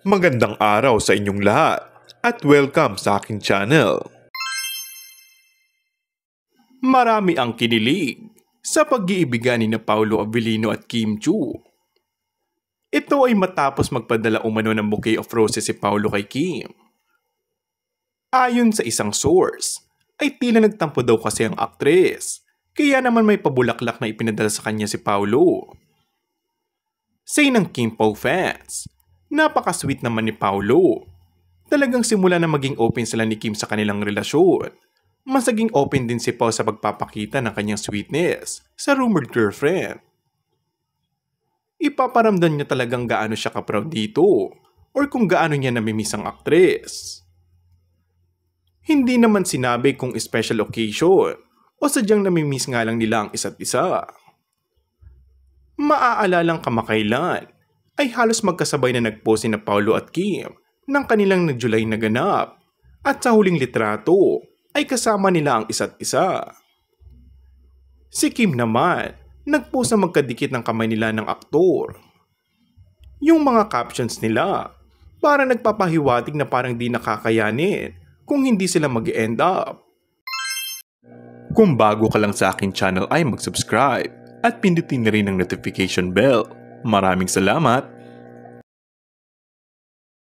Magandang araw sa inyong lahat at welcome sa aking channel. Marami ang kinilig sa pag-iibigan ni Paolo Abilino at Kim Chiu. Ito ay matapos magpadala umano ng bouquet of roses si Paolo kay Kim. Ayon sa isang source, ay tila nagtampo daw kasi ang aktres, kaya naman may pabulaklak na ipinadala sa kanya si Paolo. Say ng Kim Pao fans, napaka-sweet naman ni Paolo. Talagang simula na maging open sila ni Kim sa kanilang relasyon. Mas naging open din si Pao sa pagpapakita ng kanyang sweetness sa rumored girlfriend. Ipaparamdam niya talagang gaano siya ka-proud dito or kung gaano niya namimiss ang aktres. Hindi naman sinabi kung special occasion o sadyang namimiss nga lang nila ang isa't isa. Maaalalang kamakailan ay halos magkasabay na nagpost na Paolo at Kim ng kanilang nag-July na ganap at sa huling litrato ay kasama nila ang isa't isa. Si Kim naman nagpost na magkadikit ng kamay nila ng aktor. Yung mga captions nila parang nagpapahiwatig na parang di nakakayanin kung hindi sila mag-end up. Kung bago ka lang sa akin channel ay mag-subscribe at pindutin na rin ang notification bell. Maraming salamat!